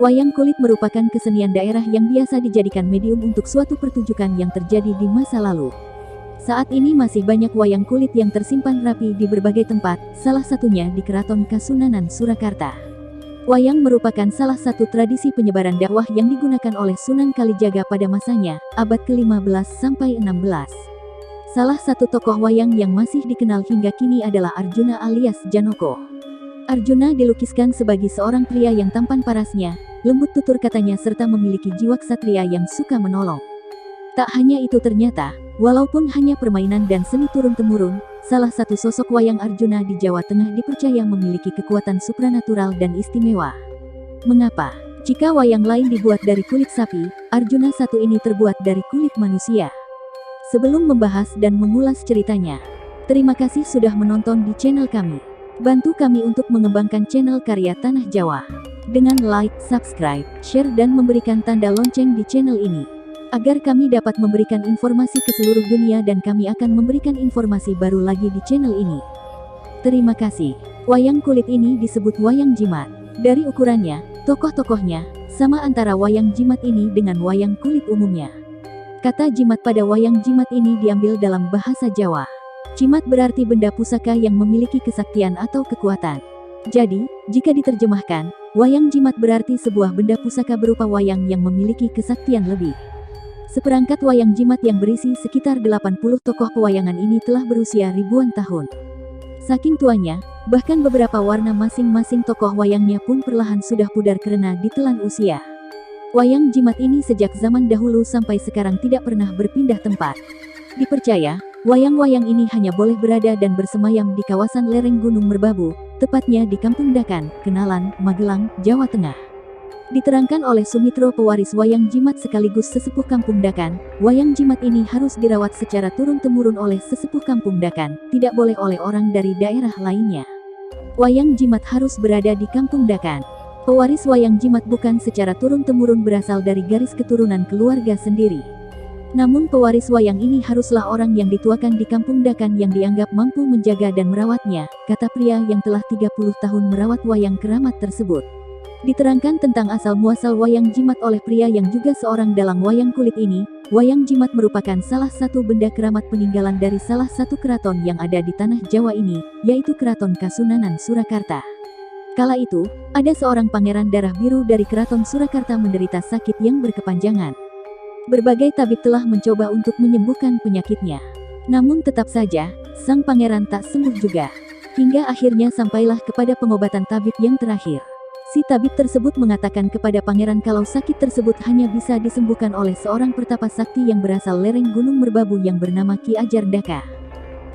Wayang kulit merupakan kesenian daerah yang biasa dijadikan medium untuk suatu pertunjukan yang terjadi di masa lalu. Saat ini masih banyak wayang kulit yang tersimpan rapi di berbagai tempat, salah satunya di Keraton Kasunanan Surakarta. Wayang merupakan salah satu tradisi penyebaran dakwah yang digunakan oleh Sunan Kalijaga pada masanya, abad ke-15 sampai 16. Salah satu tokoh wayang yang masih dikenal hingga kini adalah Arjuna alias Janoko. Arjuna dilukiskan sebagai seorang pria yang tampan parasnya, lembut tutur katanya serta memiliki jiwa ksatria yang suka menolong. Tak hanya itu ternyata, walaupun hanya permainan dan seni turun-temurun, salah satu sosok wayang Arjuna di Jawa Tengah dipercaya memiliki kekuatan supranatural dan istimewa. Mengapa? Jika wayang lain dibuat dari kulit sapi, Arjuna satu ini terbuat dari kulit manusia. Sebelum membahas dan mengulas ceritanya, terima kasih sudah menonton di channel kami. Bantu kami untuk mengembangkan channel Karya Tanah Jawa dengan like, subscribe, share dan memberikan tanda lonceng di channel ini, agar kami dapat memberikan informasi ke seluruh dunia dan kami akan memberikan informasi baru lagi di channel ini. Terima kasih. Wayang kulit ini disebut wayang jimat. Dari ukurannya, tokoh-tokohnya, sama antara wayang jimat ini dengan wayang kulit umumnya. Kata jimat pada wayang jimat ini diambil dalam bahasa Jawa. Jimat berarti benda pusaka yang memiliki kesaktian atau kekuatan. Jadi, jika diterjemahkan, wayang jimat berarti sebuah benda pusaka berupa wayang yang memiliki kesaktian lebih. Seperangkat wayang jimat yang berisi sekitar 80 tokoh pewayangan ini telah berusia ribuan tahun. Saking tuanya, bahkan beberapa warna masing-masing tokoh wayangnya pun perlahan sudah pudar karena ditelan usia. Wayang jimat ini sejak zaman dahulu sampai sekarang tidak pernah berpindah tempat. Dipercaya, wayang-wayang ini hanya boleh berada dan bersemayam di kawasan lereng Gunung Merbabu, tepatnya di Kampung Dakan, Kenalan, Magelang, Jawa Tengah. Diterangkan oleh Sumitro pewaris wayang jimat sekaligus sesepuh Kampung Dakan, wayang jimat ini harus dirawat secara turun-temurun oleh sesepuh Kampung Dakan, tidak boleh oleh orang dari daerah lainnya. Wayang jimat harus berada di Kampung Dakan. Pewaris wayang jimat bukan secara turun-temurun berasal dari garis keturunan keluarga sendiri. Namun pewaris wayang ini haruslah orang yang dituakan di Kampung Dakan yang dianggap mampu menjaga dan merawatnya, kata pria yang telah 30 tahun merawat wayang keramat tersebut. Diterangkan tentang asal-muasal wayang jimat oleh pria yang juga seorang dalang wayang kulit ini, wayang jimat merupakan salah satu benda keramat peninggalan dari salah satu keraton yang ada di tanah Jawa ini, yaitu Keraton Kasunanan Surakarta. Kala itu, ada seorang pangeran darah biru dari Keraton Surakarta menderita sakit yang berkepanjangan. Berbagai tabib telah mencoba untuk menyembuhkan penyakitnya. Namun tetap saja, sang pangeran tak sembuh juga. Hingga akhirnya sampailah kepada pengobatan tabib yang terakhir. Si tabib tersebut mengatakan kepada pangeran kalau sakit tersebut hanya bisa disembuhkan oleh seorang pertapa sakti yang berasal lereng Gunung Merbabu yang bernama Ki Ajar Daka.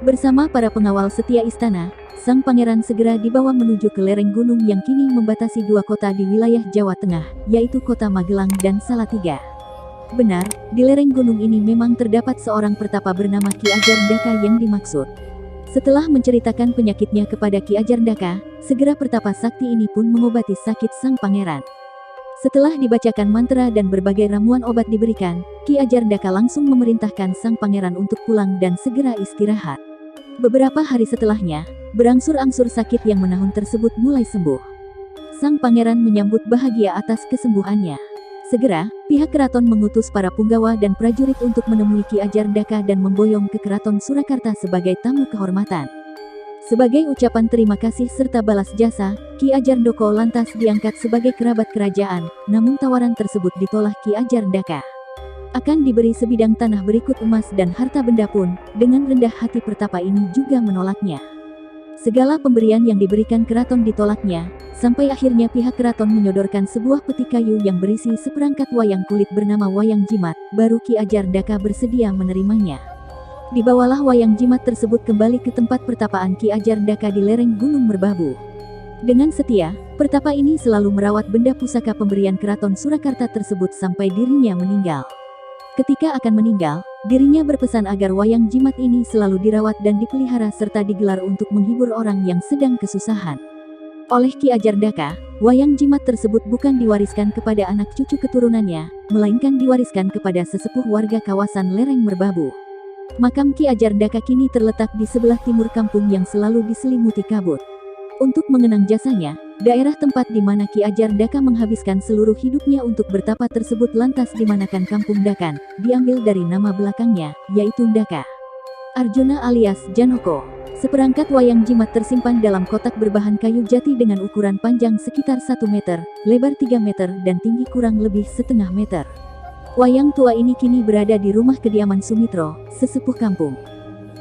Bersama para pengawal setia istana, sang pangeran segera dibawa menuju ke lereng gunung yang kini membatasi dua kota di wilayah Jawa Tengah, yaitu kota Magelang dan Salatiga. Benar, di lereng gunung ini memang terdapat seorang pertapa bernama Ki Ajar Daka yang dimaksud. Setelah menceritakan penyakitnya kepada Ki Ajar Daka, segera pertapa sakti ini pun mengobati sakit sang pangeran. Setelah dibacakan mantra dan berbagai ramuan obat diberikan, Ki Ajar Daka langsung memerintahkan sang pangeran untuk pulang dan segera istirahat. Beberapa hari setelahnya, berangsur-angsur sakit yang menahun tersebut mulai sembuh. Sang pangeran menyambut bahagia atas kesembuhannya. Segera, pihak keraton mengutus para punggawa dan prajurit untuk menemui Ki Ajar Daka dan memboyong ke Keraton Surakarta sebagai tamu kehormatan. Sebagai ucapan terima kasih serta balas jasa, Ki Ajar Doko lantas diangkat sebagai kerabat kerajaan, namun tawaran tersebut ditolak Ki Ajar Daka. Akan diberi sebidang tanah berikut emas dan harta benda pun, dengan rendah hati pertapa ini juga menolaknya. Segala pemberian yang diberikan keraton ditolaknya, sampai akhirnya pihak keraton menyodorkan sebuah peti kayu yang berisi seperangkat wayang kulit bernama wayang jimat, baru Ki Ajar Daka bersedia menerimanya. Dibawalah wayang jimat tersebut kembali ke tempat pertapaan Ki Ajar Daka di lereng Gunung Merbabu. Dengan setia, pertapa ini selalu merawat benda pusaka pemberian keraton Surakarta tersebut sampai dirinya meninggal. Ketika akan meninggal, dirinya berpesan agar wayang jimat ini selalu dirawat dan dipelihara serta digelar untuk menghibur orang yang sedang kesusahan. Oleh Ki Ajar Daka, wayang jimat tersebut bukan diwariskan kepada anak cucu keturunannya, melainkan diwariskan kepada sesepuh warga kawasan lereng Merbabu. Makam Ki Ajar Daka kini terletak di sebelah timur kampung yang selalu diselimuti kabut. Untuk mengenang jasanya, Daerah tempat di mana Ki Ajar Daka menghabiskan seluruh hidupnya untuk bertapa tersebut lantas dimanakan Kampung Dakan, diambil dari nama belakangnya, yaitu Daka. Arjuna alias Janoko. Seperangkat wayang jimat tersimpan dalam kotak berbahan kayu jati dengan ukuran panjang sekitar 1 meter, lebar 3 meter dan tinggi kurang lebih setengah meter. Wayang tua ini kini berada di rumah kediaman Sumitro, sesepuh kampung.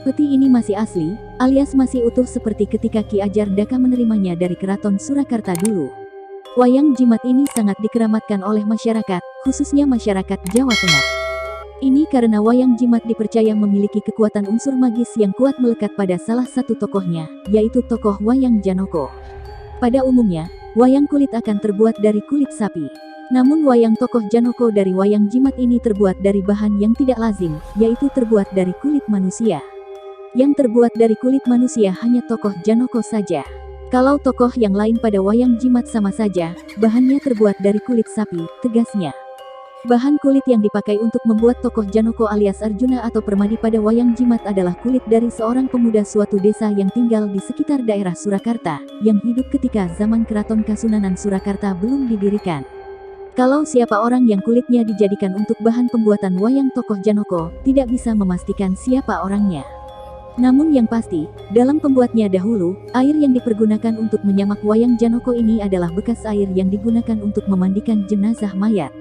Peti ini masih asli, alias masih utuh seperti ketika Ki Ajar Daka menerimanya dari Keraton Surakarta dulu. Wayang jimat ini sangat dikeramatkan oleh masyarakat, khususnya masyarakat Jawa Tengah. Ini karena wayang jimat dipercaya memiliki kekuatan unsur magis yang kuat melekat pada salah satu tokohnya, yaitu tokoh wayang Janoko. Pada umumnya, wayang kulit akan terbuat dari kulit sapi. Namun wayang tokoh Janoko dari wayang jimat ini terbuat dari bahan yang tidak lazim, yaitu terbuat dari kulit manusia. Yang terbuat dari kulit manusia hanya tokoh Janoko saja. Kalau tokoh yang lain pada wayang jimat sama saja, bahannya terbuat dari kulit sapi, tegasnya. Bahan kulit yang dipakai untuk membuat tokoh Janoko alias Arjuna atau Permadi pada wayang jimat adalah kulit dari seorang pemuda suatu desa yang tinggal di sekitar daerah Surakarta, yang hidup ketika zaman Keraton Kasunanan Surakarta belum didirikan. Kalau siapa orang yang kulitnya dijadikan untuk bahan pembuatan wayang tokoh Janoko, tidak bisa memastikan siapa orangnya. Namun yang pasti, dalam pembuatnya dahulu, air yang dipergunakan untuk menyamak wayang Janoko ini adalah bekas air yang digunakan untuk memandikan jenazah mayat.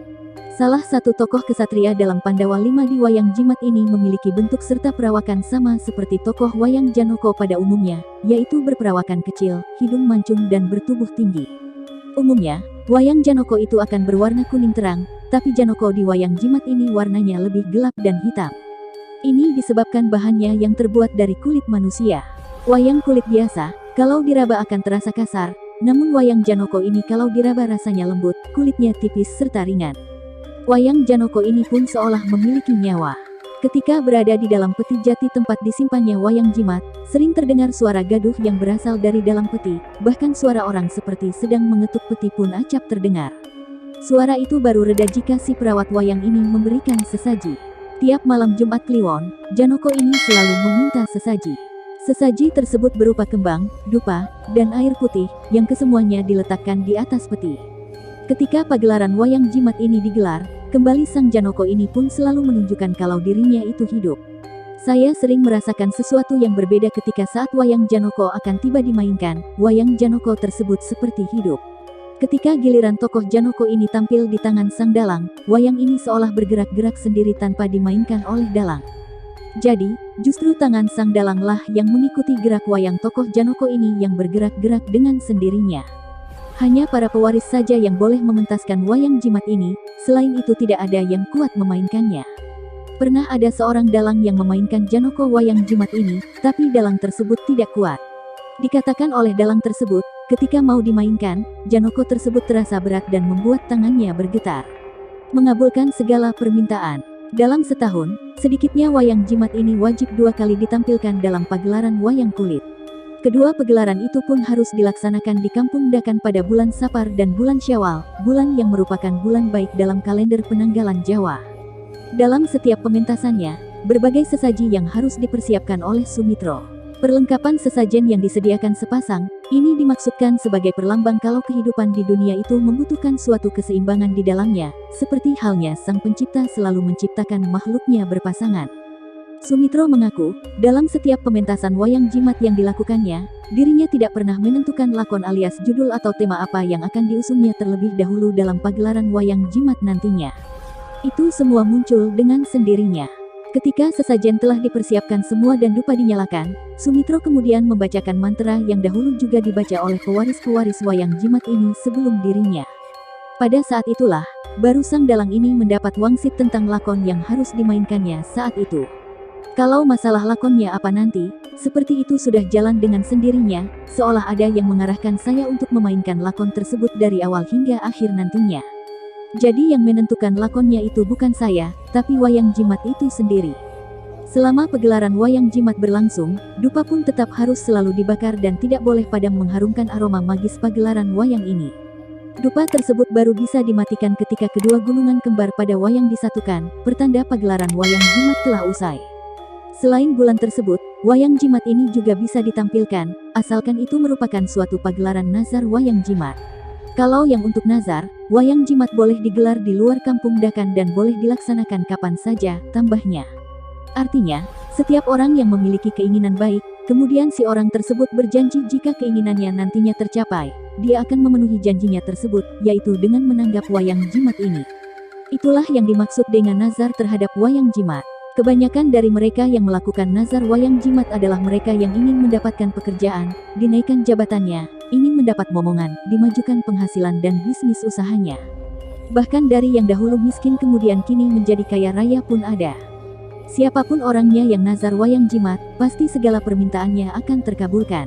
Salah satu tokoh kesatria dalam Pandawa 5 di wayang jimat ini memiliki bentuk serta perawakan sama seperti tokoh wayang Janoko pada umumnya, yaitu berperawakan kecil, hidung mancung dan bertubuh tinggi. Umumnya, wayang Janoko itu akan berwarna kuning terang, tapi Janoko di wayang jimat ini warnanya lebih gelap dan hitam. Ini disebabkan bahannya yang terbuat dari kulit manusia. Wayang kulit biasa, kalau diraba akan terasa kasar, namun wayang Janoko ini kalau diraba rasanya lembut, kulitnya tipis serta ringan. Wayang Janoko ini pun seolah memiliki nyawa. Ketika berada di dalam peti jati tempat disimpannya wayang jimat, sering terdengar suara gaduh yang berasal dari dalam peti, bahkan suara orang seperti sedang mengetuk peti pun acap terdengar. Suara itu baru reda jika si perawat wayang ini memberikan sesaji. Tiap malam Jumat Kliwon, Janoko ini selalu meminta sesaji. Sesaji tersebut berupa kembang, dupa, dan air putih, yang kesemuanya diletakkan di atas peti. Ketika pagelaran wayang jimat ini digelar, kembali sang Janoko ini pun selalu menunjukkan kalau dirinya itu hidup. Saya sering merasakan sesuatu yang berbeda ketika saat wayang Janoko akan tiba dimainkan, wayang Janoko tersebut seperti hidup. Ketika giliran tokoh Janoko ini tampil di tangan sang dalang, wayang ini seolah bergerak-gerak sendiri tanpa dimainkan oleh dalang. Jadi, justru tangan sang dalanglah yang mengikuti gerak wayang tokoh Janoko ini yang bergerak-gerak dengan sendirinya. Hanya para pewaris saja yang boleh mementaskan wayang jimat ini, selain itu tidak ada yang kuat memainkannya. Pernah ada seorang dalang yang memainkan Janoko wayang jimat ini, tapi dalang tersebut tidak kuat. Dikatakan oleh dalang tersebut, ketika mau dimainkan, Janoko tersebut terasa berat dan membuat tangannya bergetar. Mengabulkan segala permintaan. Dalam setahun, sedikitnya wayang jimat ini wajib 2 kali ditampilkan dalam pagelaran wayang kulit. Kedua pagelaran itu pun harus dilaksanakan di Kampung Dakan pada bulan Sapar dan bulan Syawal, bulan yang merupakan bulan baik dalam kalender penanggalan Jawa. Dalam setiap pementasannya, berbagai sesaji yang harus dipersiapkan oleh Sumitro. Perlengkapan sesajen yang disediakan sepasang, ini dimaksudkan sebagai perlambang kalau kehidupan di dunia itu membutuhkan suatu keseimbangan di dalamnya, seperti halnya Sang Pencipta selalu menciptakan makhluknya berpasangan. Sumitro mengaku, dalam setiap pementasan wayang jimat yang dilakukannya, dirinya tidak pernah menentukan lakon alias judul atau tema apa yang akan diusungnya terlebih dahulu dalam pagelaran wayang jimat nantinya. Itu semua muncul dengan sendirinya. Ketika sesajen telah dipersiapkan semua dan dupa dinyalakan, Sumitro kemudian membacakan mantra yang dahulu juga dibaca oleh pewaris-pewaris wayang jimat ini sebelum dirinya. Pada saat itulah, baru sang dalang ini mendapat wangsit tentang lakon yang harus dimainkannya saat itu. Kalau masalah lakonnya apa nanti, seperti itu sudah jalan dengan sendirinya, seolah ada yang mengarahkan saya untuk memainkan lakon tersebut dari awal hingga akhir nantinya. Jadi yang menentukan lakonnya itu bukan saya, tapi wayang jimat itu sendiri. Selama pagelaran wayang jimat berlangsung, dupa pun tetap harus selalu dibakar dan tidak boleh padam mengharumkan aroma magis pagelaran wayang ini. Dupa tersebut baru bisa dimatikan ketika kedua gunungan kembar pada wayang disatukan, pertanda pagelaran wayang jimat telah usai. Selain bulan tersebut, wayang jimat ini juga bisa ditampilkan, asalkan itu merupakan suatu pagelaran nazar wayang jimat. Kalau yang untuk nazar, wayang jimat boleh digelar di luar kampung Dakan dan boleh dilaksanakan kapan saja, tambahnya. Artinya, setiap orang yang memiliki keinginan baik, kemudian si orang tersebut berjanji jika keinginannya nantinya tercapai, dia akan memenuhi janjinya tersebut, yaitu dengan menanggap wayang jimat ini. Itulah yang dimaksud dengan nazar terhadap wayang jimat. Kebanyakan dari mereka yang melakukan nazar wayang jimat adalah mereka yang ingin mendapatkan pekerjaan, dinaikkan jabatannya, ingin mendapat momongan, dimajukan penghasilan dan bisnis usahanya. Bahkan dari yang dahulu miskin kemudian kini menjadi kaya raya pun ada. Siapapun orangnya yang nazar wayang jimat, pasti segala permintaannya akan terkabulkan.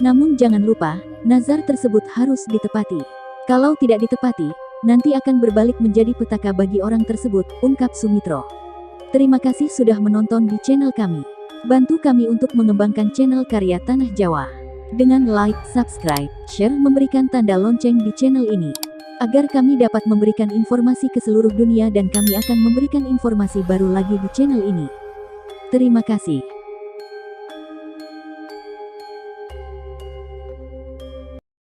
Namun jangan lupa, nazar tersebut harus ditepati. Kalau tidak ditepati, nanti akan berbalik menjadi petaka bagi orang tersebut, ungkap Sumitro. Terima kasih sudah menonton di channel kami. Bantu kami untuk mengembangkan channel Karya Tanah Jawa. Dengan like, subscribe, share, memberikan tanda lonceng di channel ini. Agar kami dapat memberikan informasi ke seluruh dunia dan kami akan memberikan informasi baru lagi di channel ini. Terima kasih.